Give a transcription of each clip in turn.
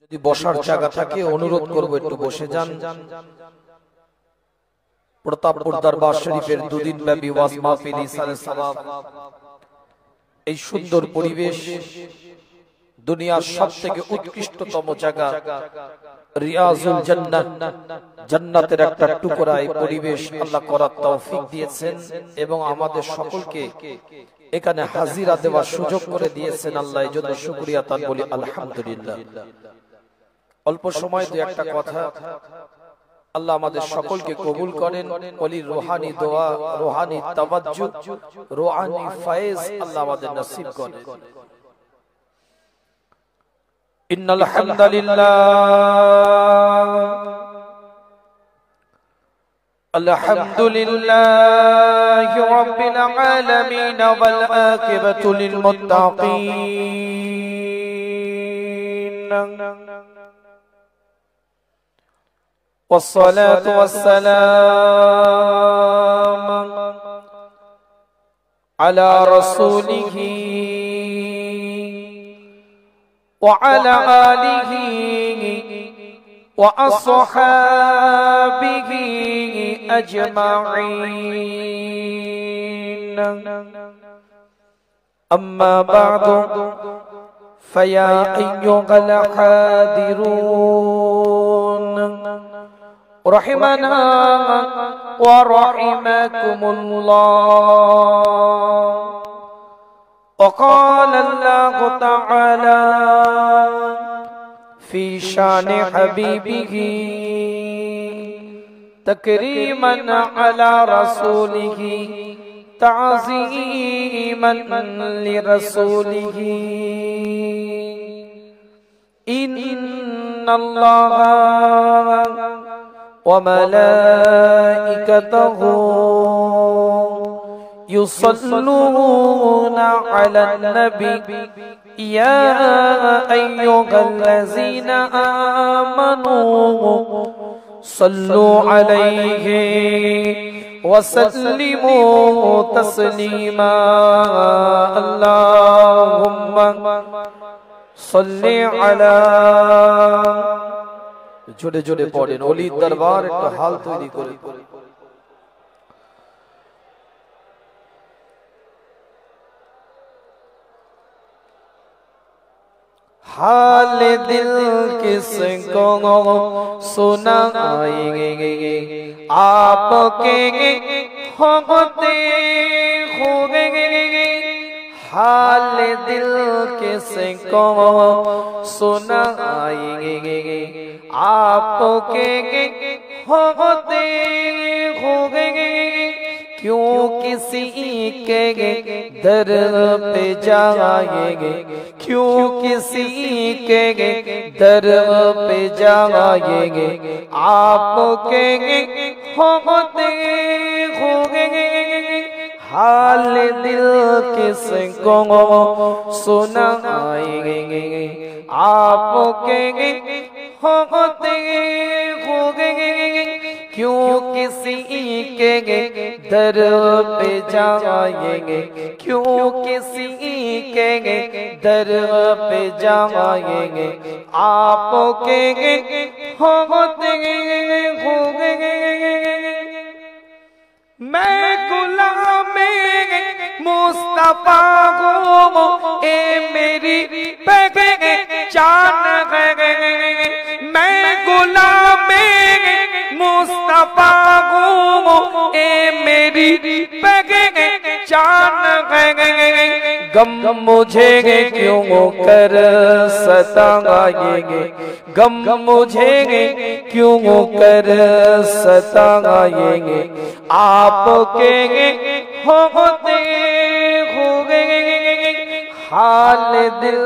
যদি বসার জায়গা থাকে অনুরোধ করব একটু বসে যান। প্রতাপপুর দরবার শরীফের দুদিন ব্যাপী ওয়াজ মাহফিল ইসালে সওয়াব, এই সুন্দর পরিবেশ, দুনিয়ার সবথেকে উৎকৃষ্টতম জায়গা রিয়াজুল জান্নাত, জান্নাতের একটা টুকরা, এই পরিবেশ আল্লাহ করার তৌফিক দিয়েছেন এবং আমাদের সকলকে এখানে হাজিরা দেওয়ার সুযোগ করে দিয়েছেন আল্লাহ, এর জন্য শুকরিয়া তার বলি আলহামদুলিল্লাহ। অল্প সময় দুই একটা কথা, আল্লাহ আমাদের সকলকে কবুল করেন। ওলির রুহানি দোয়া, রুহানি তাওয়াজ্জুহ, রুহানি ফায়েজ আল্লাহ আমাদের নসিব করেন। ইন্নাল হামদুলিল্লাহ আলহামদুলিল্লাহি রাব্বিল আলামিন ওয়াল আকিবাতু লিল মুত্তাকিন والصلاة والسلام على رسوله وعلى آله وأصحابه أجمعين. أما بعد فيا أيها الحاضرون رحمنا ورحمكم الله. وقال الله تعالى في شان حبيبه تكريما على رسوله تعظيما لرسوله. إن الله وملائكته يصلون على النبي يا أيها الذين آمنوا صلوا عليه وسلموا تسليما. اللهم صل على জোরে জোরে পড়েন ওলির দরবার একটা হাল তৈরি করে। हाल दिल किसको सुनाएंगे आपके होते होंगे. हाल दिल किसको सुनाएंगे आपके होते होंगे. क्यों किसी के दर पे जाएंगे, क्यों किसी के दर पे जाएंगे आपके होते होंगे. हाल दिल किसको सुनाएंगे आपके होते होंगे. क्यों किसी के दर पे जाएंगे, क्यों किसी के दर पे जाएंगे आपके होते होंगे. मैं गुलाम मुस्तफा हूँ ए मेरी पहचान है. मैं गुलाम मुस्तफा हूँ ए मेरी पहचान है. गम मुझे क्यों कर सताएंगे, गम मुझे क्यों कर सताएंगे आपके होते होंगे. हाल दिल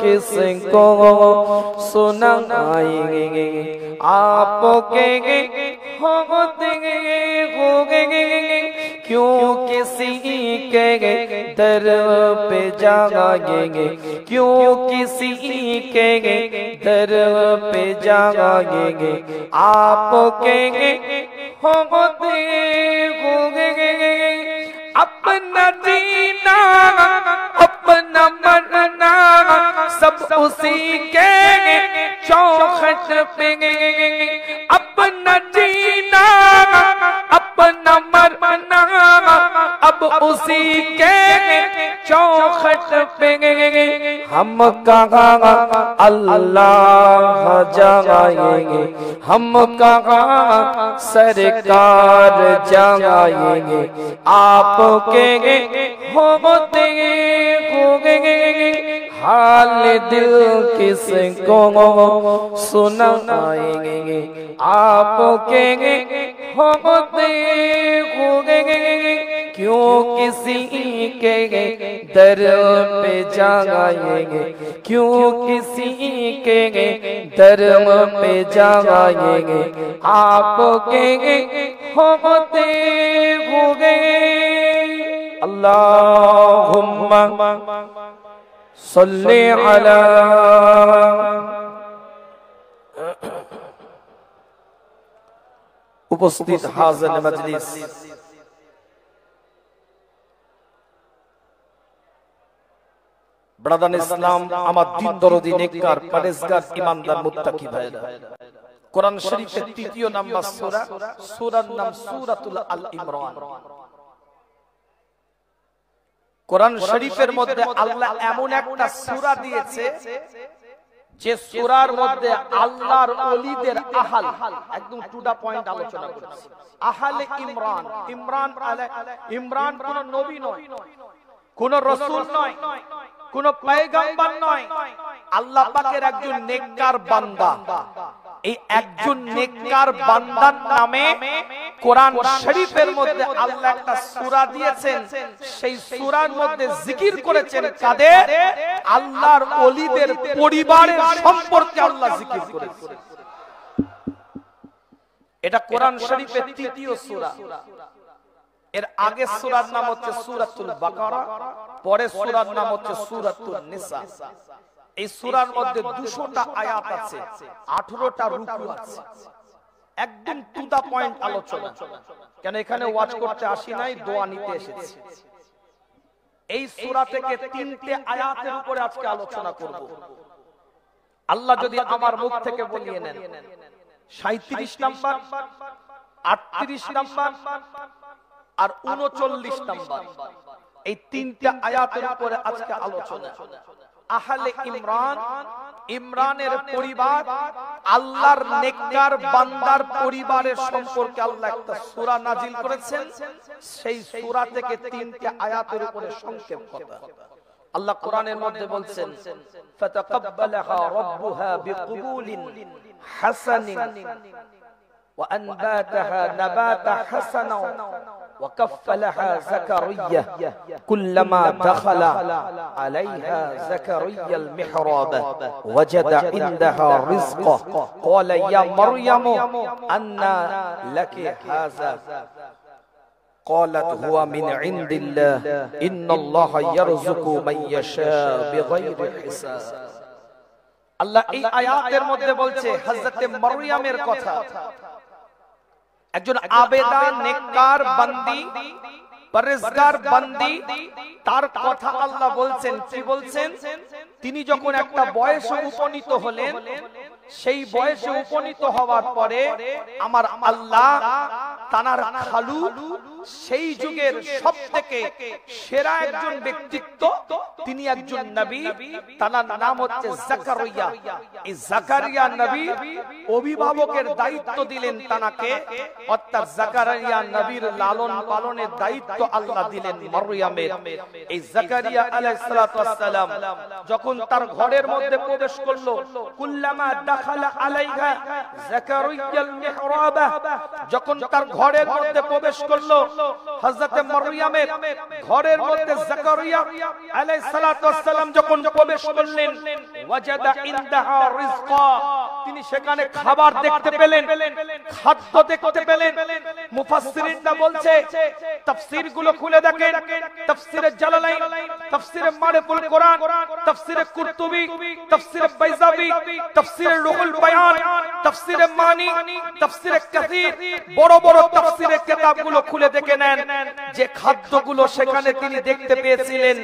किसको सुनाएंगे आपके होते होंगे. क्यों किसी के दर पे जाएंगे, क्यों किसी के दर पे जाएंगे आपके होते होंगे. अपना जीना अपना मरना सब उसी के चौ पे अपना जीना अपना मरना अब उसी के चौखट पे हम कहाँ अल्लाह जगाएंगे, हम कहाँ सरकार जगाएंगे, आपके होते होंगे हाल दिल किसको सुनाएंगे, आपके होते होंगे क्यों किसी के दर पे जाएंगे, क्यों किसी के दर पे जाएंगे, आपके होते होंगे। अल्लाहुम्मा सल्ली अला उपस्थित हाज़िर मजलिस ब्रदर इस्लाम আমার দিন দরদি নেককার পরেজগার ঈমানদার মুত্তাকি ভাইরা, কোরআন শরীফের তৃতীয় নাম্বার সূরা, সূরার নাম সূরাতুল আল ইমরান। কোরআন শরীফের মধ্যে আল্লাহ এমন একটা সূরা দিয়েছে যে সূরার মধ্যে আল্লাহর ওলিদের আহাল একদম টু দা পয়েন্ট আলোচনা করেছে। আহালে ইমরান, ইমরান কোন নবী নয়, কোন রাসূল নয়, কোন পয়গম্বর নয়, আল্লাহ পাকের একজন নেককার বান্দা। এই একজন নেককার বান্দার নামে কোরআন শরীফের মধ্যে আল্লাহ একটা সূরা দিয়েছেন, সেই সূরার মধ্যে জিকির করেছেন কাদের? আল্লাহর ওলিদের পরিবারের সম্পর্কে আল্লাহ জিকির করেছেন। এটা কোরআন শরীফের তৃতীয় সূরা। এর আগের সূরার নাম হচ্ছে সূরাতুল বাকারা, পরের সূরার নাম হচ্ছে সূরাতুন নিসা। এই সূরার মধ্যে 200টা আয়াত আছে, 18টা রুকু আছে। একদম টু দা পয়েন্ট আলোচনা, কেন এখানে ওয়াজ করতে আসি নাই, দোয়া নিতে এসেছি। এই সূরা থেকে 3টে আয়াতের উপরে আজকে আলোচনা করব। আল্লাহ যদি আমার মুখ থেকে বলিয়ে নেন, 37 নাম্বার, 38 নাম্বার আর 39 নাম্বার, এই 3টে আয়াতের উপরে আজকে আলোচনা। আহলে ইমরান, ইমরানের পরিবার, আল্লাহর নেককার বান্দার পরিবারের সম্পর্কে আল্লাহ একটা সূরা নাজিল করেছেন। সেই সূরা থেকে 3টে আয়াতের উপরে সংক্ষেপ কথা। আল্লাহ কোরআনের মধ্যে বলছেন, ফাতাকাব্বালাহা রাব্বুহা বিকবুলিন হাসানিন ওয়া আনবাতাহা নাবাতা হাসানা وكفلها زكريا كلما دخل عليها زكريا المحراب وجد عندها رزقا قال يا مريم أنى لك هذا قالت هو من عند الله إن الله يرزق من يشاء بغير حساب। আল্লাহ এই আয়াতের মধ্যে বলছে হযরতে মারইয়ামের কথা। একজন আবেদা নেককার বান্দি, পরেজগার বান্দি, তার কথা আল্লাহ বলছেন। কি বলছেন? তিনি যখন একটা বয়সে উপনীত হলেন, সেই বয়সে উপনীত হওয়ার পরে আমার আল্লাহ তানার খালু, সেই যুগের সবথেকে সেরা একজন ব্যক্তিত্ব, তিনি একজন নবী, তার নাম হচ্ছে জাকারিয়া। এই জাকারিয়া নবী অভিভাবকের দায়িত্ব দিলেন তানাকে, অর্থাৎ জাকারিয়া নবীর লালন পালনের দায়িত্ব আল্লাহ দিলেন মারইয়ামের। এই জাকারিয়া আলাইহিস সালাতু ওয়াস সালাম যখন তার ঘরের মধ্যে প্রবেশ করলো, কুল্লামা দাখালা আলাইহা জাকারিয়াল মিহরাবা, যখন তার ঘরের মধ্যে প্রবেশ করলো, হযরত মারইয়ামের ঘরের মধ্যে জাকারিয়া আলাইহিস সালাতু ওয়াস সালাম যখন প্রবেশ করলেন, ওয়াজাদা ইনদাহা রিজকা, তিনি সেখানে খাবার দেখতে পেলেন, খাদ্য দেখতে পেলেন। মুফাসসিরিনরা বলছে, তাফসীরগুলো খুলে দেখেন, তাফসীরে জালালাইন, তাফসীরে মারিফুল কোরআন, তাফসীরে কুরতুবী, তাফসীরে বাইজাবী, তাফসীরে রুহুল বায়ান, তাফসীরে মানি, তাফসীরে কাসীর, বড় বড় তাফসীরের কিতাবগুলো খুলে দেখে নেন যে খাদ্যগুলো সেখানে তিনি দেখতে পেয়েছিলেন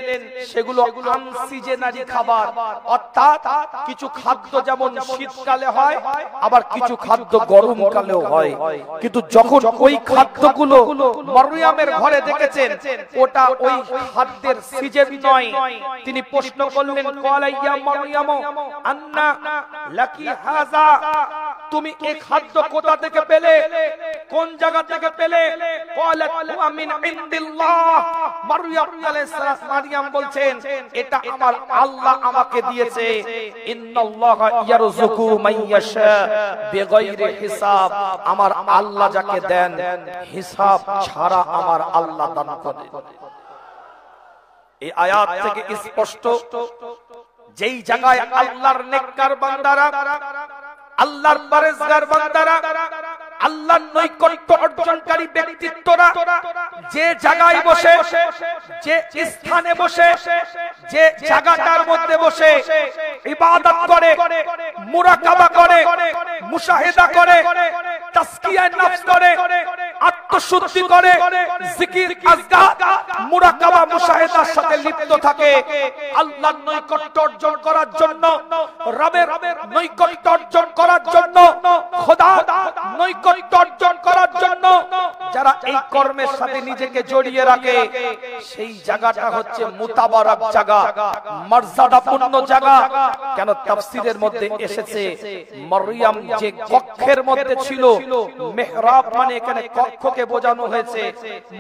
সেগুলো আনসিজনারি খাবার, অর্থাৎ কিছু খাদ্য যেমন শীতকালে শীতকালে হয়, আবার কিছু খাদ্য গরমকালেও হয়। কিন্তু যখন ওই খাদ্যগুলো মরিয়মের ঘরে দেখেছেন ওটা ওই খাদ্যের সিজন নয়, তিনি প্রশ্ন করলেন, ক্বালা ইয়া মরিয়ম আন্না লাকি হাযা, তুমি এই খাদ্য কোথা থেকে পেলে, কোন জায়গা থেকে পেলে? ক্বালাত হুয়া মিন ইনদিল্লাহ, মারইয়াম বলছেন এটা আমার আল্লাহ আমাকে দিয়েছে। ইন্নাল্লাহা ইয়ারযুকু মাইয়াশা বিগাইরি হিসাব, আমার আল্লাহ যাকে দেন হিসাব ছাড়া আমার আল্লাহ দান করেন। এই আয়াত থেকে স্পষ্ট, যেই জায়গায় আল্লাহর নেককার বান্দারা, আল্লাহর পরেজগার বান্দারা, আল্লাহর নৈকট্য অর্জনকারী ব্যক্তিত্বরা যে জায়গায় বসে, যে স্থানে বসে, যে জায়গাটার মধ্যে বসে ইবাদত করে, মুরাকাবা করে, মুশাহিদা করে, তাসকিয়া নফস করে, আত্মশুদ্ধি করে, জিকির আজকার মুরাকাবা মুশাহিদার সাথে লিপ্ত থাকে, আল্লাহর নৈকট্য অর্জন করার জন্য, রবের নৈকট্য অর্জন করার জন্য, খোদার নৈকট্য অর্জন করার জন্য যারা এই কর্মের সাথে নিজেকে জড়িয়ে রাখে, সেই জায়গাটা হচ্ছে মুতাবারাক জায়গা, মর্যাদাপূর্ণ জায়গা। কেন তাফসীরের মধ্যে এসেছে মরিয়ম যে কক্ষের মধ্যে ছিল, মেহরাব মানে এখানে কক্ষকে বোঝানো হয়েছে,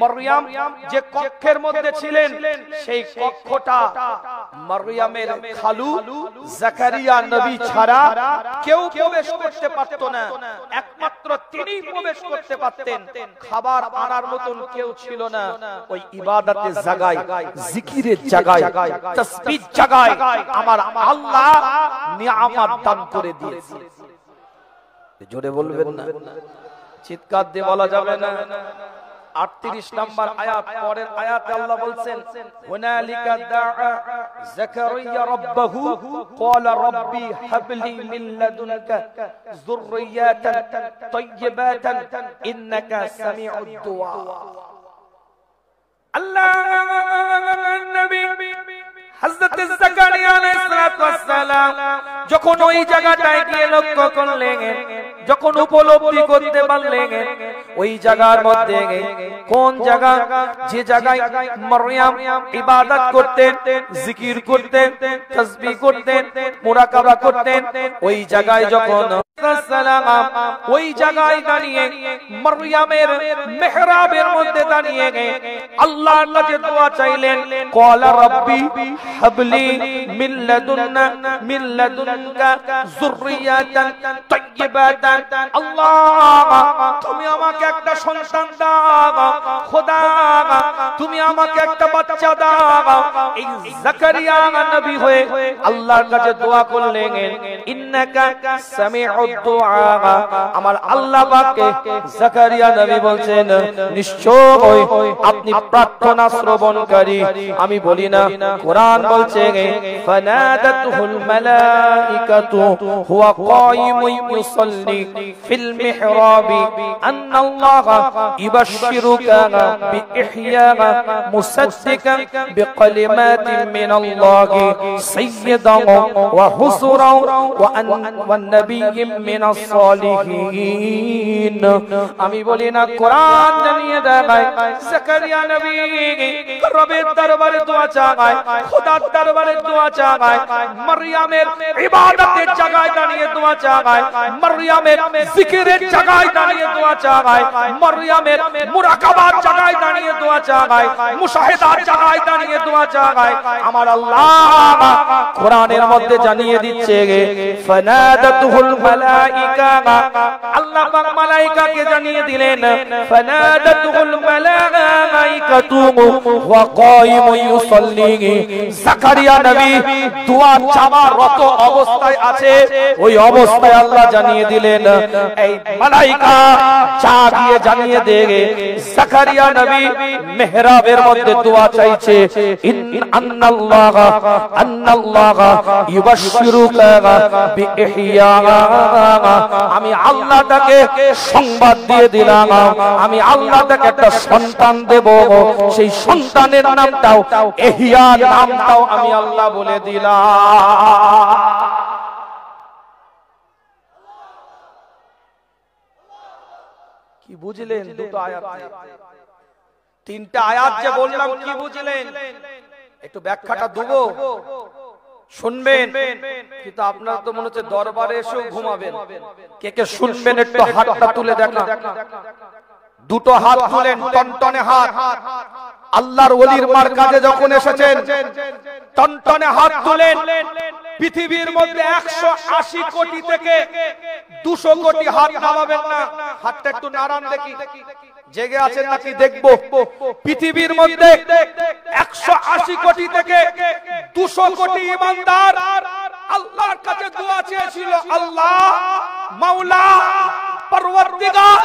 মরিয়ম যে কক্ষের মধ্যে ছিলেন সেই কক্ষটা মরিয়মের খালু জাকারিয়া নবী ছাড়া কেউ প্রবেশ করতে পারত না, একমাত্র তিনি প্রবেশ করতে পারতেন। খাবার আনার মতন কেউ ছিল না। ওই ইবাদতের জায়গায়, জিকিরের জায়গায়, তাসবিহ জায়গায় আমার আল্লাহ নিয়ামত দান করে দিয়েছে। জোরে বলবেন না, চিৎকার দিয়ে বলা যাবে না। 38 নম্বর আয়াত, পরের আয়াতে আল্লাহ বলছেন, হুনালিকা দাআ যাকারিয়া রাব্বাহু ক্বালা রাব্বি হাবলি মিন লাদুনকা যুররিয়াতান তাইয়্যিবাতান ইন্নাকা সামিউদ দুআ। আল্লাহ নবী হযরত জাকারিয়া আলাইহিস সালাতু ওয়াস সালাম যখন ওই জায়গাটায় গিয়ে লক্ষ্য করলেন, যখন উপলব্ধি করতে পারলেন ওই জায়গার মধ্যে কোন জায়গা, যে জায়গায় মরিয়ম ইবাদত করতেন, জিকির করতেন, তাসবিহ করতেন, মুরাকাবা করতেন, ওই জায়গায় যখন ওই জায়গায় দাঁড়িয়ে মরিয়মের মেহরাবের মধ্যে দাঁড়িয়ে আল্লাহর কাছে দোয়া চাইলেন, ক্বালা রাব্বি হাবলি মিন লাদুনকা যুররিয়াতান তাইয়্যিবাতান, আল্লাহ তুমি আমাকে একটা সন্তান দাও, খোদা তুমি আমাকে একটা বাচ্চা দাও। এই জাকারিয়া নবী হয়ে আল্লাহর কাছে দোয়া করলেন, ইন্নাকা সামিউদ দুআ, আমার আল্লাহ পাক জাকারিয়া নবী বলছেন নিশ্চয় আপনি প্রার্থনা শ্রবণকারী। আমি বলি না, কোরআন বলছে ফানাদাতুল মালাইকাতু হুয়া কায়িমুন ইউসাল্লি ফিল মিহরাবি আন্নাল্লাহা ইবাশশিরুকা বিইহইয়া মুসাদ্দিকান বিকালিমাতিন মিনাল্লাহি সাইয়্যিদান ওয়া হুসুরান ওয়া নাবিয়্যিন মিনাস সালিহিন। আমি বলি না, কোরআন জানিয়ে দেয় জাকারিয়া নবী রবের দরবারে দোয়া চায়, খোদার দরবারে দোয়া চায়, মরিয়মের ইবাদতের জায়গায় দাঁড়িয়ে দোয়া চায়, মরিয়মের জিকিরের জায়গায় দাঁড়িয়ে দোয়া চায়, মরিয়মের মুরাকাবার জায়গায় দাঁড়িয়ে দোয়া চায়, মুশাহিদার জায়গায় দাঁড়িয়ে দোয়া চায়। আমার আল্লাহ কোরআনের মধ্যে জানিয়ে দিচ্ছে, ফানাদাতুল মালাইকা, আল্লাহ পাক মালাইকাকে জানিয়ে দিলেন, ফানাদাতুল মালাইকাতু ওয়া কায়িমুন ইউসাল্লি। জাকারিয়া নবী দোয়া চাওয়ার রত অবস্থায় আছে, ওই অবস্থায় আল্লাহ জানিয়ে দিলেন, এই মালাইকা চা দিয়ে জানিয়ে দেবে জাকারিয়া নবী মেহরাবের মধ্যে দোয়া চাইছে, আন্নাল্লাহা ইউবাশশিরুকা বিইহইয়া। আমি আল্লাহ তাকে সংবাদ দিয়ে দিলাম, আমি আল্লাহ তাকে একটা সন্তান দেব, সেই সন্তানের নামটাও ইহইয়া, নামটাও আমি আল্লাহ বলে দিলাম। কি বুঝলেন দুটো আয়াত? তিনটা আয়াত যে বললাম, কি বুঝলেন? একটু ব্যাখ্যাটা দেবো, শুনবেন। কিন্তু আপনারা তো মনে হচ্ছে দরবারে এসেও ঘুমাবেন। কে কে শুনবেন একটু হাতটা তুলে দেখা। দুটো হাত তুলেন, টনটনে হাত। আল্লাহর ওলির মারকাজে যখন এসেছেন টনটনে হাত তুলেন। পৃথিবীর মধ্যে 180 কোটি থেকে 200 কোটি হাত নামাবেন না। হাতটা একটু নাড়ান দেখি, জেগে আছেন নাকি দেখবো। পৃথিবীর মধ্যে 180 কোটি থেকে 200 কোটি ইমানদার আল্লাহর কাছে দোয়া চেয়েছিল, আল্লাহ মাওলা পরওয়ারদিগার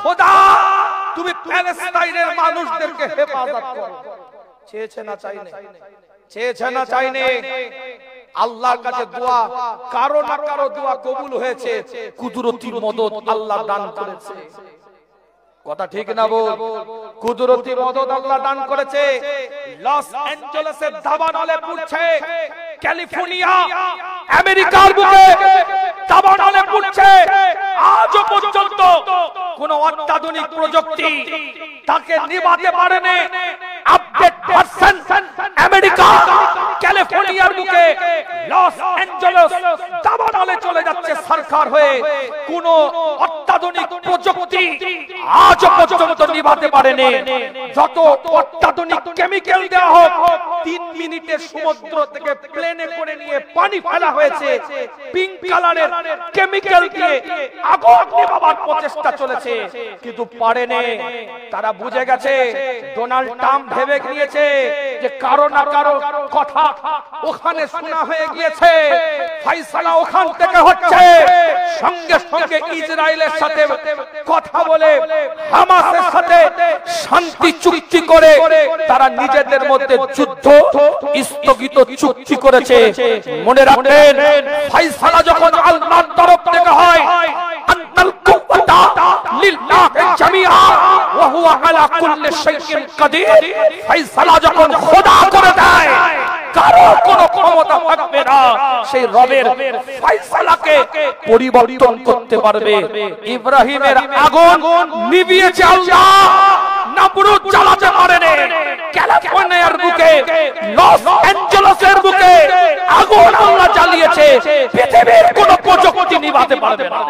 খোদা, তুমি প্যালেস্টাইনের মানুষদেরকে হেফাজত করো। চেয়েছে না চাইনে? চেয়েছে না চাইনে? আল্লাহর কাছে দোয়া, কারো না কারো দোয়া কবুল হয়েছে। কুদরতি মদদ আল্লাহ দান করেছে। কথা ঠিক না বল? কুদরতি মদদ আল্লাহ দান করেছে। লস অ্যাঞ্জেলেসের দাবানলে পড়ছে, ক্যালিফোর্নিয়া আমেরিকার বুকে দাবানলে পড়ছে। আজও পর্যন্ত কোন অত্যাধুনিক প্রযুক্তি তাকে নিভাতে পারেনি। আপডেট ভার্সন আমেরিকা ক্যালিফোর্নিয়ার বুকে লস অ্যাঞ্জেলেস দাবানলে চলে যাচ্ছে সরকার হয়ে। কোন অত্যাধুনিক প্রযুক্তি আজও পর্যন্ত নিভাতে পারেনি। যত অত্যাধুনিক কেমিক্যাল দেওয়া হোক, 3 মিনিটে সমুদ্র থেকে প্লেনে করে নিয়ে পানি ফেলা হয়েছে। পিঙ্ক কালারের কেমিক্যাল দিয়ে আগুন নিভাবার প্রচেষ্টা চলেছে, কিন্তু পারেনি। তারা বুঝে গেছে, ডোনাল্ড ট্রাম্প ভেবে গিয়েছে যে কারো না কারো কথা ওখানে শোনা হয়ে গিয়েছে, ফয়সালা ওখান থেকে হচ্ছে। সঙ্গে সঙ্গে ইসরায়েলের সাথে কথা বলে হামাসের সাথে শান্তি চুক্তি করে তারা নিজেদের মধ্যে যুদ্ধ স্থগিত চুক্তি করেছে। মনে রাখবেন, ফয়সালা যখন আল্লাহর তরফ থেকে হয়, আন্নাল কুওয়াতা লিল্লাহি জামিআ ওয়া হুয়া আলা কুল্লি শাইইন কাদির। ফয়সালা যখন খোদা করে দেয়, কারো কোনো ক্ষমতা থাকবে না সেই রবের ফয়সালাকে পরিবর্তন করতে পারবে। ইব্রাহিমের আগুন নিভিয়েছে আল্লাহ, নমরুদ জ্বালাতে পারেনি। ক্যালিফোর্নিয়ার বুকে, লস অ্যাঞ্জেলেসের বুকে আগুন আল্লাহ জ্বালিয়েছে। পৃথিবীর কোনো প্রযুক্তি নিভাতে পারবে না।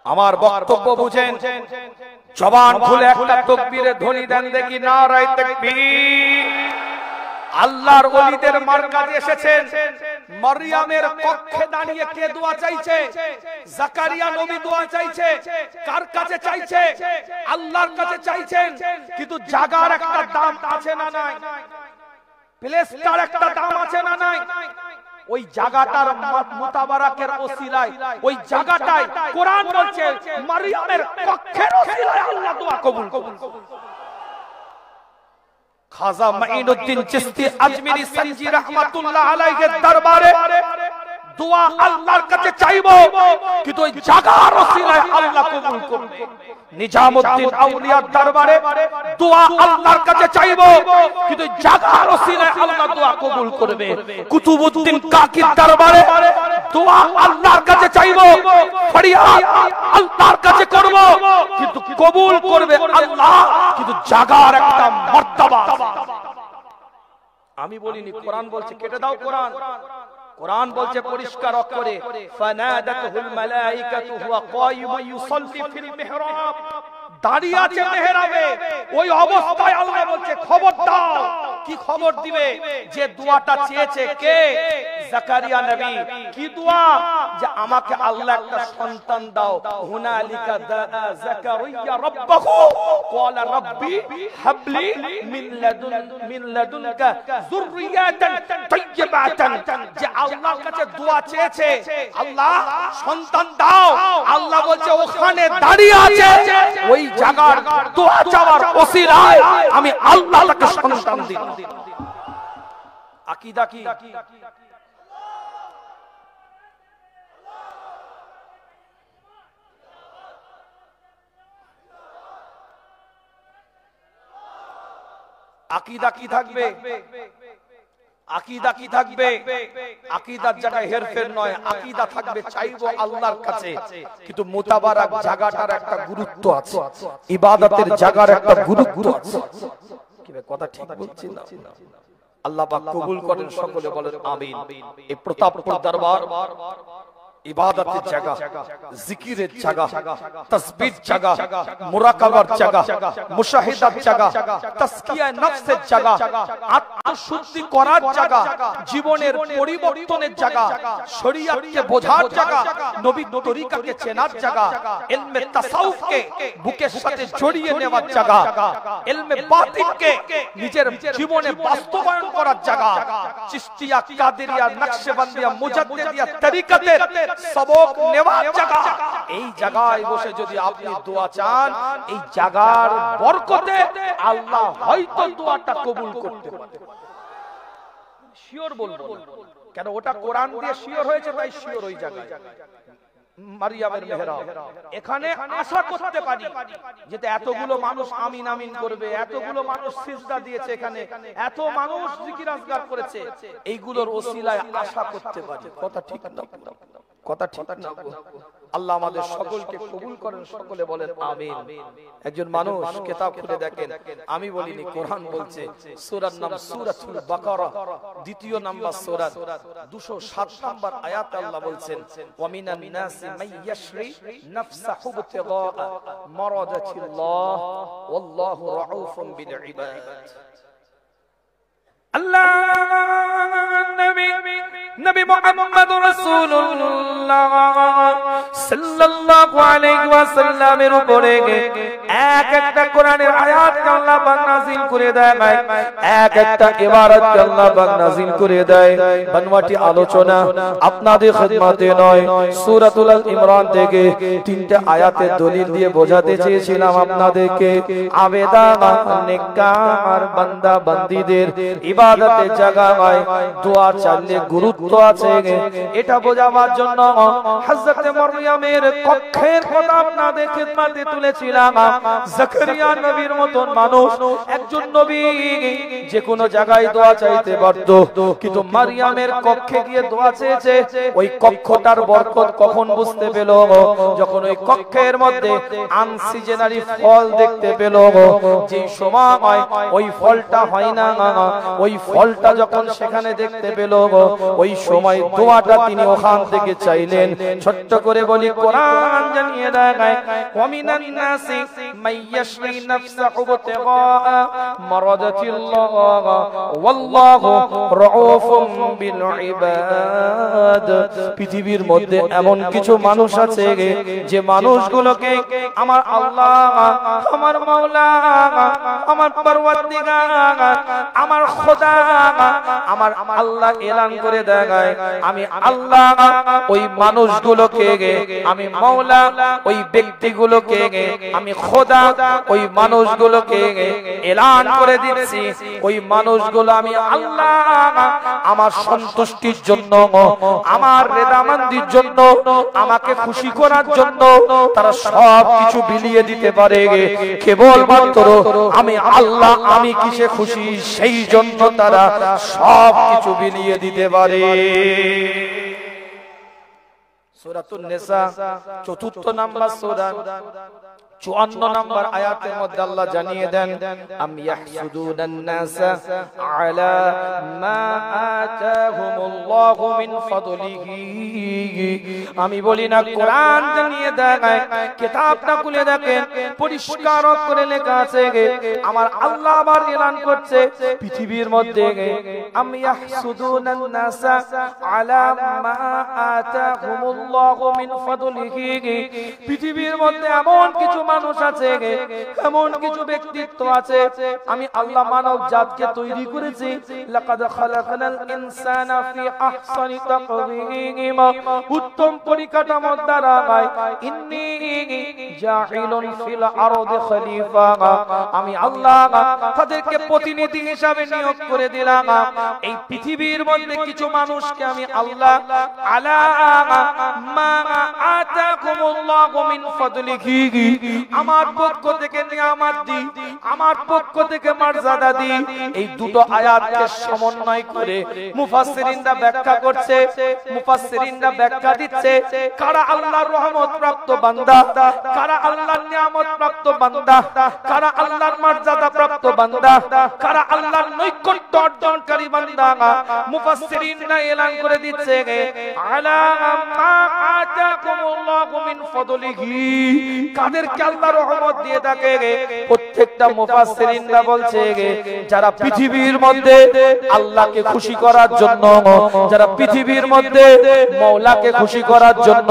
আমার বক্তব্য বুঝেন, জবান খুলে একটা তাকবীরের ধ্বনি দেন দেখি, নারায়ে তাকবীর। আল্লাহর ওলিদের মারকাজে এসেছেন। মারইয়ামের কক্ষে দাঁড়িয়ে কে দোয়া চাইছে? জাকারিয়া নবী দোয়া চাইছে। কার কাছে চাইছে? আল্লাহর কাছে চাইছেন। কিন্তু জায়গার একটা দাম আছে না নাই? প্লেসটার একটা দাম আছে না নাই? ওই জায়গাটার মুতাবারাকের ওসিলায়, ওই জায়গাটায় কোরআন বলছে মারইয়ামের কক্ষের ওসিলায় আল্লাহ দোয়া কবুল করুন। খাজা মাইনুদ্দিন চিশতি আজমিরি সঞ্জি রাহমাতুল্লাহ আলাইহির দরবারে দোয়া আল্লাহর কাছে চাইবো, কিন্তু ওই জায়গার ওসিলায় আল্লাহ কবুল করবে। নিজামউদ্দিন আউলিয়ার দরবারে দোয়া আল্লাহর কাছে চাইবো, কিন্তু জায়গার ওসিলায় আল্লাহ দোয়া কবুল করবে। কুতুবউদ্দিন কাকির দরবারে দোয়া আল্লাহর কাছে চাইবো, ফরিয়াদ আল্লাহর কাছে করব, কিন্তু কবুল করবে আল্লাহ, কিন্তু জায়গার একটা মর্তবা। আমি বলিনি, কোরআন বলছে। কেটে দাও কোরআন। কোরআন বলছে পরিষ্কার অক্ষরে, ফানাদাতুল মালাইকাতু হুয়া কায়িমুন ইউসাল্লি ফিল মিহরাব। দাঁড়িয়ে আছে মেহরাবে, ওই অবস্থায় আল্লাহ বলছে খবর দাও। কি খবর দিবে? যে দোয়াটা চেয়েছে কে? জাকারিয়া নবী। কি দোয়া? যে আমাকে আল্লাহ একটা সন্তান দাও। হুনালিকা দাআ জাকারিয়া রাব্বাহু ক্বালা রাব্বি হাবলি মিন লাদুনকা যুররিয়াতান তাইয়্যিবাতান। যে আল্লাহর কাছে দোয়া চেয়েছে, আল্লাহ সন্তান দাও, আল্লাহ বলছে ওখানে দাঁড়িয়ে আছে, ওই জায়গার দোয়া চাওয়ার ওসিলায় আমি আল্লাহ তাকে সন্তান দিই। আকীদা কি? আকীদা কি থাকবে? আকীদা কি থাকবে? আকীদার জায়গায় হেরফের নয়, আকীদা থাকবে চাইবো আল্লাহর কাছে। কিন্তু মুতাবারাক জায়গাটার একটা গুরুত্ব আছে, ইবাদতের জায়গার একটা গুরুত্ব আছে। কি কথা ঠিক বলছি না? আল্লাহ পাক কবুল করেন, সকলে বলেন আমিন। এই প্রতাপপুর দরবার ইবাদতের জায়গা, জিকিরের জায়গা, তাসবিহ জায়গা, মুরাকাবার জায়গা, মুশাহিদার জায়গা, তাসকিয়ায়ে নফসের জায়গা, আত্মশুদ্ধি করার জায়গা, জীবনের পরিবর্তনের জায়গা, শরীয়তকে বোঝার জায়গা, নবীর তরিকাকে চেনার জায়গা, ইলমে তাসাউফকে বুকের সাথে জড়িয়ে নেওয়ার জায়গা, ইলমে বাতিনকে নিজের জীবনে বাস্তবায়ন করার জায়গা, চিশতিয়া, কাদেরিয়া, নকশবন্দিয়া, মুজাদ্দিদিয়া তরিকাতের সবক নেওয়ার জায়গা। এই জায়গায় বসে যদি আপনি দোয়া চান, এই জায়গার বরকতে আল্লাহ হয়তো দোয়াটা কবুল করতে পারে। শিওর বলবো না, কেন ওটা কোরআন দিয়ে শিওর হয়েছে, তাই শিওর ওই জায়গায়। মারিয়ামের মেহরাব, এখানে আশা করতে পারি যে এতগুলো মানুষ আমিন আমিন করবে, এতগুলো মানুষ সিজদা দিয়েছে, এখানে এত মানুষ জিকির আজগার করেছে, এইগুলোর ওসিলায় আশা করতে পারি। কথা ঠিক না? কথা ঠিক না? আল্লাহ আমাদের সকলকে কবুল করেন, সকলে বলেন আমিন। একজন মানুষ কিতাব খুলে দেখেন, আমি বলিনি, কোরআন বলছে, সূরার নাম সূরাতুল বাকারা, দ্বিতীয় নাম্বার সূরা, 207 নাম্বার আয়াতে আল্লাহ বলছেন, ওয়া মিনান নাসি মান ইয়াশরি নাফসাহু ইবতিগা মারাদাতিল্লাহ ওয়াল্লাহু রাউফুন বিল ইবাদ। আল্লাহ নবী মুহাম্মদুর রাসূলুল্লাহ সাল্লাল্লাহু আলাইহি ওয়াসাল্লামের উপরে এক একটা কোরআনের আয়াত আল্লাহ পাক নাযিল করে দেয়, এক একটা ইবারত আল্লাহ পাক নাযিল করে দেয়। বানওয়াটি আলোচনা আপনাদের খিদমতে নয়, সূরাতুল আল ইমরান থেকে তিনটা আয়াতের দলিল দিয়ে বোঝাতে চেয়েছিলাম আপনাদেরকে। আবেদা নেককার বান্দা বান্দীদের ইবাদতের জায়গায় দোয়া চাইলে গুরুত্ব আছে, এটা বোঝাবার জন্য হযরত মরিয়মের কক্ষের কথা আপনাদের খিদমতে তুলেছিলাম। জাকারিয়া নবীর মতন মানুষ, একজন নবী যে কোনো জায়গায় দোয়া চাইতে পারত, কিন্তু মারিয়ামের কক্ষে গিয়ে দোয়া চেয়েছে। ওই কক্ষটার বরকত কখন বুঝতে পেল? যখন ওই কক্ষের মধ্যে আনসিজনারি ফল দেখতে পেল। যে সময় ওই ফলটা হয় না, ওই ফলটা যখন সেখানে দেখতে পেল, ওই সময় দোয়াটা তিনি ওখান থেকে চাইলেন। ছোট্ট করে বলি, কোরআন জানিয়ে দেয়, ওয়া মিনান নাসি মান ইয়াশরি নাফসাহু ইবতিগা মারাদাতিল্লাহ ওয়াল্লাহু রাউফুন বিল ইবাদ। পৃথিবীর মধ্যে এমন কিছু মানুষ আছে যে মানুষগুলোকে আমার আল্লাহ, আমার মাওলা, আমার পরওয়ারদিগার, আমার খোদা, আমার আল্লাহ এলান করে দেয়, আমি আল্লাহ ওই মানুষগুলোকে, আমি মাওলা ওই ব্যক্তিগুলোকে, আমি খোদা ওই মানুষগুলোকে এলান করে দিচ্ছি, ওই মানুষগুলো আমি আল্লাহ আমার সন্তুষ্টির জন্য, আমার রেদামন্দির জন্য, আমাকে খুশি করার জন্য তারা সব কিছু বিলিয়ে দিতে পারে। কেবলমাত্র আমি আল্লাহ, আমি কিসে খুশি সেই জন্য তারা সব কিছু বিলিয়ে দিতে পারে। সূরাতুন নিসা ৪র্থ নাম্বার সূরা 54 নম্বর আয়াতের মধ্যে আল্লাহ জানিয়ে দেন, আম ইয়াহসুদুনান নাসা আলা মা আতাহুমুল্লাহু মিন ফাদলিহি। আমি বলি না, কোরআন জানিয়ে দেয়, কিতাবটা খুলে দেখেন, পরিষ্কার করে লেখা আছে, আমার আল্লাহ আবার এলান করছে পৃথিবীর মধ্যে, আম ইয়াহসুদুনান নাসা আলা মা আতাহুমুল্লাহু মিন ফাদলিহি। পৃথিবীর মধ্যে এমন কিছু মানুষ আছে, এমন কিছু ব্যক্তিত্ব আছে, আমি আল্লাহ মানব জাতকে তৈরি করেছি। লাকাদ খালাকনাল ইনসানা ফি আহসানি তাকওয়িম, উত্তম পরিকাঠামোর দ্বারা। ইন্নী জাইলুন ফিল আরদি খলিফা, আমি আল্লাহ তাদেরকে প্রতিনিধি হিসাবে নিয়োগ করে দিলাম। এই পৃথিবীর মধ্যে কিছু মানুষকে আমি আল্লাহ আলা মা আতাকুমুল্লাহু মিন ফাদলিহি, আমার পক্ষ থেকে নিয়ামত দি, আমার পক্ষ থেকে মর্যাদা দি। এই দুটো আয়াতকে সমন্বয় করে মুফাসসিরিনরা ব্যাখ্যা করছে, মুফাসসিরিনরা ব্যাখ্যা দিচ্ছে কারা আল্লাহর রহমত প্রাপ্ত বান্দা, কারা আল্লাহর নিয়ামত প্রাপ্ত বান্দা, কারা আল্লাহর মর্যাদা প্রাপ্ত বান্দা, কারা আল্লাহর নৈকট্য অর্জনকারী বান্দা। মুফাসসিরিনরা এলান করে দিচ্ছে আলা মা আতাকুমুল্লাহু মিন ফাদলিহি, কাদেরকে আল্লাহ রহমত দিয়ে থাকে। প্রত্যেকটা মুফাসসিরিনরা বলছে যারা পৃথিবীর মধ্যে আল্লাহকে খুশি করার জন্য, যারা পৃথিবীর মধ্যে মওলাকে খুশি করার জন্য,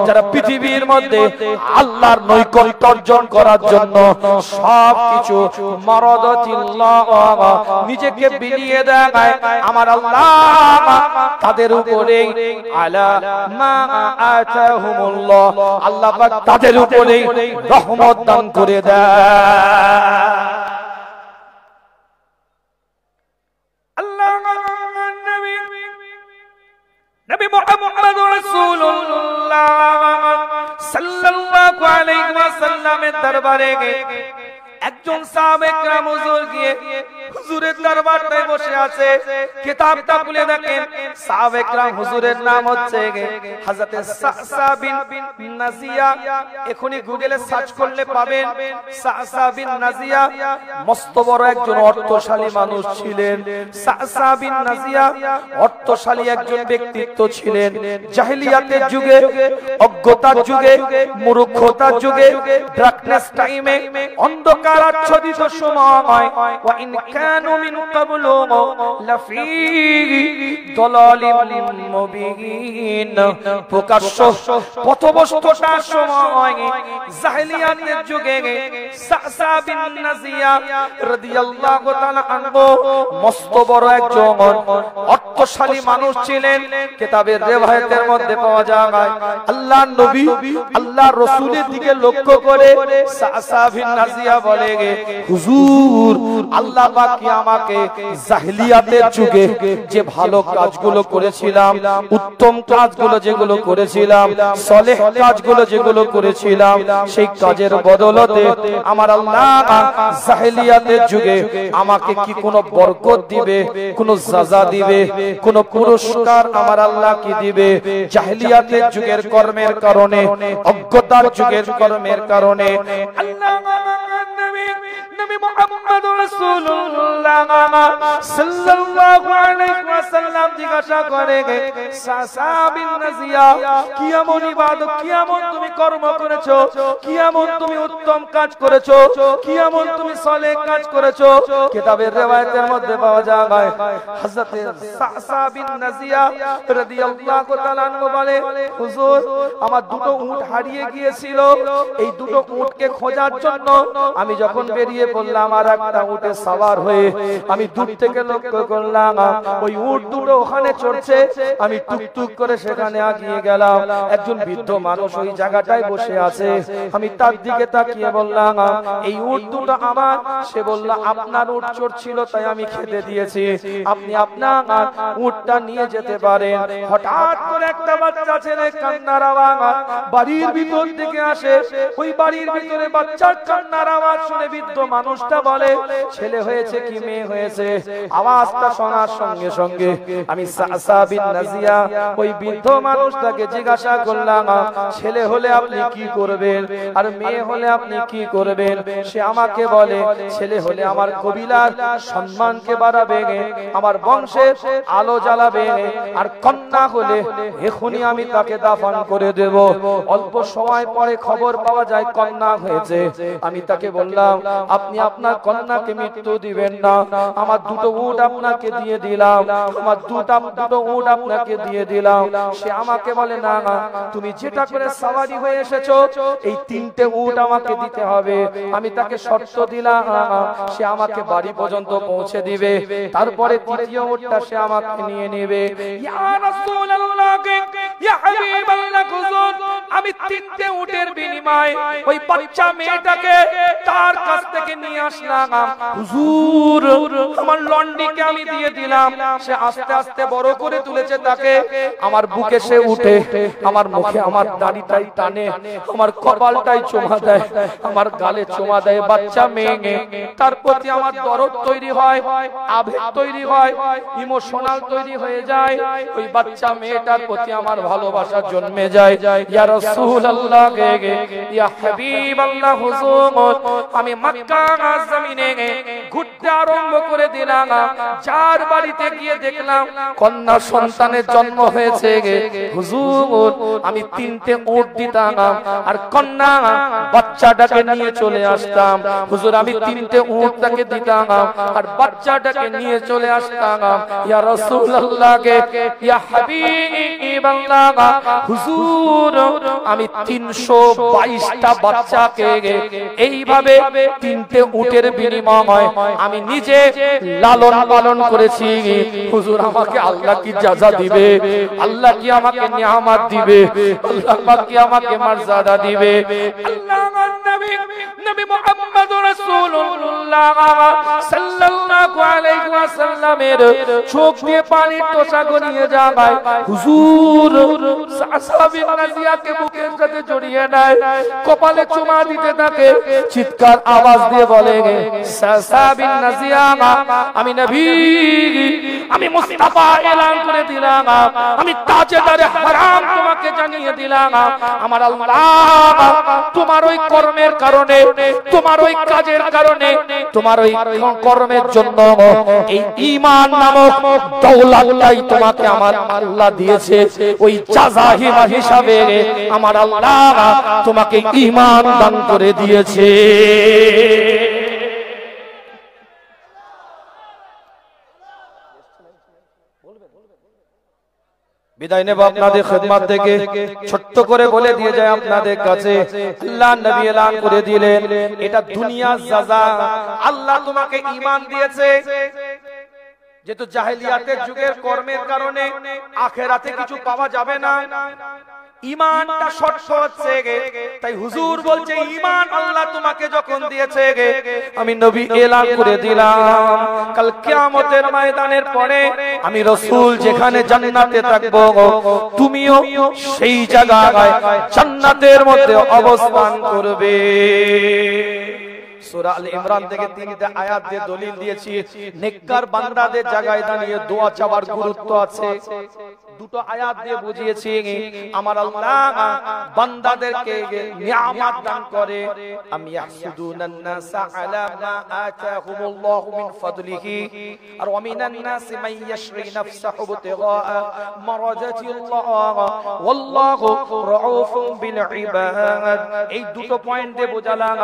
যারা পৃথিবীর মধ্যে আল্লাহর নৈকট্য অর্জন করার জন্য সবকিছু মারাদাতিল্লাহ নিজেকে বিলিয়ে দেয় আমার আল্লাহ, তাদের উপরে আলা মা আতাহুমুল্লাহ, আল্লাহ পাক তাদের উপরে রহমত দান করে দেয়। নবী মুহাম্মদ রাসূলুল্লাহ সাল্লাল্লাহু আলাইহি ওয়াসাল্লামের দরবারে একজন সাহাবা একরাম হুজুর গিয়ে হুজুরের দরবারে বসে আছে। কিতাবটা খুলে দেখেন, সাহাবা একরাম হুজুরের নাম হচ্ছে হযরত সাসা বিন নাজিয়া। এখনি গুগলে সার্চ করলে পাবেন সাসা বিন নাজিয়া মস্ত বড় একজন অর্থশালী মানুষ ছিলেন। সাসা বিন নাজিয়া অর্থশালী একজন ব্যক্তিত্ব ছিলেন। জাহেলিয়াতের যুগে, অজ্ঞতার যুগে, মূর্খতার যুগে, ডার্কনেস টাইমে, অন্ধকার আচ্ছাদিত সময়, ওয়া ইন কানু মিন ক্বাবলু লাফি দালালিম মুবিন, প্রকাশ্য পথভ্রষ্টতার সময় জাহেলিয়াতের যুগে সাসা বিন নাজিয়া রাদিয়াল্লাহু তাআলা আনহু মস্ত বড় একজন অর্থশালী মানুষ ছিলেন। কিতাবের রিওয়ায়াতের মধ্যে পাওয়া যায় আল্লাহর নবী আল্লাহর রাসূলের দিকে লক্ষ্য করে সাসা বিন নাজিয়া বলে হুজুর, আল্লাহ পাক কি আমাকে জাহেলিয়াতের যুগে যে ভালো কাজগুলো করেছিলাম, উত্তম কাজগুলো যেগুলো করেছিলাম, সলেহ কাজগুলো যেগুলো করেছিলাম, সেই কাজের বদলতে আমার আল্লাহ জাহেলিয়াতের যুগে আমাকে কি কোনো বরকত দিবে, কোনো সাজা দিবে, কোনো পুরস্কার আমার আল্লাহ কি দিবে? জাহেলিয়াতের যুগের কর্মের কারণে, অজ্ঞতার যুগের কর্মের কারণে আল্লাহ নবী মুহাম্মদ রাসূলুল্লাহ সাল্লাল্লাহু আলাইহি ওয়াসাল্লাম জিজ্ঞাসা করে সাসা বিন নাজিয়া, কি এমন ইবাদত, কি এমন তুমি কর্ম করেছো, কি এমন তুমি উত্তম কাজ করেছো, কি এমন তুমি সালেহ কাজ করেছো? কিতাবের রিওয়ায়াতের মধ্যে পাওয়া যায় হযরত সাসা বিন নাজিয়া রাদিয়াল্লাহু তাআলা আনহু বলে হুজুর, আমার দুটো উট হারিয়ে গিয়েছিল। এই দুটো উটকে খোঁজার জন্য আমি যখন বেরিয়ে পড়লাম আর একটা উটে সওয়ার হয়ে আমি দূর থেকে লক্ষ্য করলাম ওই উট দুটো ওখানে চড়ছে। আমি টুকটুক করে সেখানে এগিয়ে গেলাম। একজন বৃদ্ধ মানুষ ওই জায়গাটায় বসে আছে। আমি তার দিকে তাকিয়ে বললাম, এই উট দুটো আমার। সে বলল, আপনার উট চড়ছিল তাই আমি খেতে দিয়েছি, আপনি আপনার উটটা নিয়ে যেতে পারেন। হঠাৎ করে একটা বাচ্চা ছেলে কান্নার আওয়াজ বাড়ির ভিতর থেকে আসে। ওই বাড়ির ভিতরে বাচ্চার কান্নার আওয়াজ শুনে বৃদ্ধ মানুষটা বলে, ছেলে হয়েছে কি মেয়ে হয়েছে? আওয়াজটা শোনার সঙ্গে সঙ্গে আমি সাসা বিন নাজিয়া ওই বৃদ্ধ মানুষটাকে জিজ্ঞাসা করলাম, ছেলে হলে আপনি কি করবেন আর মেয়ে হলে আপনি কি করবেন? সে আমাকে বলে, ছেলে হলে আমার কবিলার সম্মানকে বাড়াবে, আমার বংশের আলো জ্বালাবে, আর কন্যা হলে এখনই আমি তাকে দাফন করে দেব। অল্প সময় পরে খবর পাওয়া যায় কন্যা হয়েছে। আমি তাকে বললাম, আপনি আপনার কন্যাকে মৃত্যু দিবেন না, আমার দুটো উট আপনাকে দিয়ে দিলাম, আমার দুটো উট আপনাকে দিয়ে দিলাম। সে আমাকে বলে, না না, তুমি যেটা করে সওয়ারি হয়ে এসেছো এই তিনটে উট আমাকে দিতে হবে। আমি তাকে শর্ত দিলাম, সে আমাকে বাড়ি পর্যন্ত পৌঁছে দিবে, তারপরে তৃতীয় উটটা সে আমাকে নিয়ে নেবে। ইয়া রাসূলুল্লাহ, ইয়া হাবিবাল্লাহ, হুজুর, আমি তিনটে উটের বিনিময়ে ওই বাচ্চা মেয়েটাকে তার কাছ থেকে নিয়ে আসলাম, হুজুর আমার লন্ডিকে আমি দিয়ে দিলাম, সে আস্তে আস্তে বড় করে তুলেছে তাকে, আমার বুকে সে উঠে আমার মুখে আমার দাড়িটাই টানে, আমার কপালটাই চুমা দেয়, আমার গালে চুমা দেয়। বাচ্চা মেয়ে, তার প্রতি আমার দরদ তৈরি হয়, আবেগ তৈরি হয়, ইমোশনাল তৈরি হয়ে যায়। ওই বাচ্চা মেয়েটার প্রতি আমার ভালোবাসা জন্মে যায়। ইয়া রাসূলুল্লাহ, ইয়া হাবিবাল্লাহ, হুজুর আমি মক্কা জমিনে ঘুরতে আরম্ভ করে দিলাম। চার বাড়িতে গিয়ে দেখলাম কন্যা সন্তানের জন্ম হয়েছে। হুজুর আমি 3টে উট দিতাম আর কন্যা বাচ্চাটাকে নিয়ে চলে আসতাম। হুজুর আমি 3টে উট তাকে দিতাম আর বাচ্চাটাকে নিয়ে চলে আসতাম। ইয়া রাসূলুল্লাহ, ইয়া হাবিবাল্লাহ, হুজুর আমি 322টা বাচ্চাকে এইভাবে 3টে উটের বিনিময়ে আমি নিজে লালন পালন করেছি। হুজুর আমাকে আল্লাহ কি জাযা দিবে? আল্লাহ কি আমাকে নিয়ামত দিবে? আল্লাহ কি আমাকে মর্যাদা দিবে? আল্লাহর নবী নবী মুহাম্মদুর রাসূলুল্লাহ সাল্লাল্লাহু আলাইহি ওয়াসাল্লামের চোখ দিয়ে পানির টোসা গড়িয়ে যায়। হুজুর সাহাবী নাজিয়াকে বুকের সাথে জড়িয়ে নেয়, কপালে চুমা দিতে থাকে, চিৎকার আওয়াজ দিয়ে বলে, সাহাবী নাজিয়া আমি নবী, আমি মুস্তাফা এলান করে দিলাম, আমি তাজেদারে হারাম তোমাকে জানিয়ে দিলাম। আমার আল্লাহ তোমার ওই কর্মের কারণে, তোমার ওই কাজের কারণে, তোমার ওই কর্মের জন্য এই ঈমান নামক দৌলতটাই তোমাকে আমার আল্লাহ দিয়েছে। ওই জাযা হিসাবে আমার আল্লাহ তোমাকে ঈমান দান করে দিয়েছে। বিদায় নেব আপনাদের খিদমত থেকে। ছোট্ট করে বলে দিয়ে যায় আপনাদের কাছে, আল্লাহ নবী এলান করে দিলেন এটা দুনিয়ার জাযা। আল্লাহ তোমাকে ঈমান দিয়েছে, যেহেতু জাহেলিয়াতের যুগের কর্মের কারণে আখিরাতে কিছু পাওয়া যাবে না, ঈমানটা শর্ত হচ্ছে, তাই হুজুর বলছে ঈমান আল্লাহ তোমাকে যখন দিয়েছে, আমি নবী এলান করে দিলাম কাল কিয়ামতের ময়দানের পরে আমি রাসূল যেখানে জান্নাতে থাকব, তুমিও সেই জায়গায় জান্নাতের মধ্যে অবস্থান করবে। সূরা আল ইমরান থেকে 3টা আয়াত দিয়ে দলিল দিয়েছি নেককার বান্দাদের জায়গায় দাঁড়িয়ে দোয়া চাওয়ার গুরুত্ব আছে। দুটো আয়াত দিয়ে বুঝিয়েছি আমার আল্লাহ বান্দাদেরকে নিয়ামত দান করে। আম ইয়াহসুদুনান নাসা আলা মা আতাহুমুল্লাহু মিন ফাদলিহি আর ওয়া মিনান নাসি মান ইয়াশরি নাফসাহু ইবতিগা মারাজাতিল্লাহ ওয়াল্লাহু রাউফুম বিল ইবাদ। এই দুটো পয়েন্ট দিয়ে বোঝালাম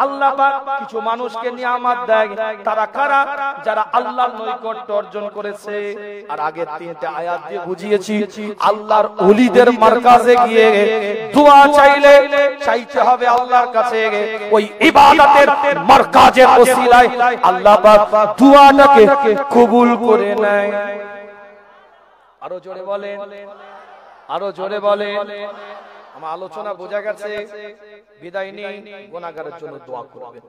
আল্লাহ পাক কিছু মানুষকে নিয়ামত দেয়, তারা কারা? যারা আল্লাহর নৈকট্য অর্জন করেছে। আর আগের 3টা আয়াত দিয়ে বুঝিয়েছি আল্লাহর ওলিদের মারকাজে গিয়ে দোয়া চাইলে চাইতে হবে আল্লাহর কাছে, ওই ইবাদতের মারকাজের ওসিলায় আল্লাহ পাক দোয়াটাকে কবুল করে নেয়। আরো জোরে বলেন, আরো জোরে বলেন। আমার আলোচনা বোঝা গেছে। বিদায় নিয়ে গুনাহগারের জন্য দোয়া করবেন।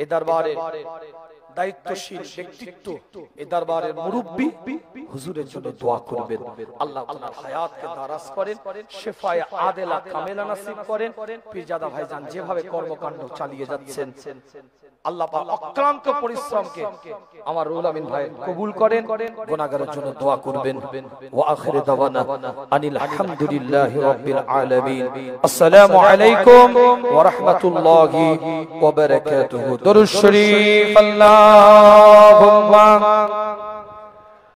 এই দরবারে দায়িত্বশীল ব্যক্তিত্ব, এই দরবারের মুরব্বি হুজুরের জন্য দোয়া করবেন। আল্লাহ ওনার হায়াতকে দারাজ করেন, শিফায়ে আদেলা কামেলা নসিব করেন। পীরজাদা ভাইজান যেভাবে কর্মকাণ্ড চালিয়ে যাচ্ছেন, আল্লাহ পাক অক্লান্ত পরিশ্রমকে আমার রুহুল আমিন ভাই কবুল করেন। গুনাহগারের জন্য দোয়া করবেন। ওয়া আখিরু দাওয়ানা আনিল হামদুলিল্লাহি রাব্বিল আলামিন। আসসালামু আলাইকুম ওয়া রাহমাতুল্লাহি ওয়া বারাকাতুহু। দরুদ শরীফ আল্লাহুম্মা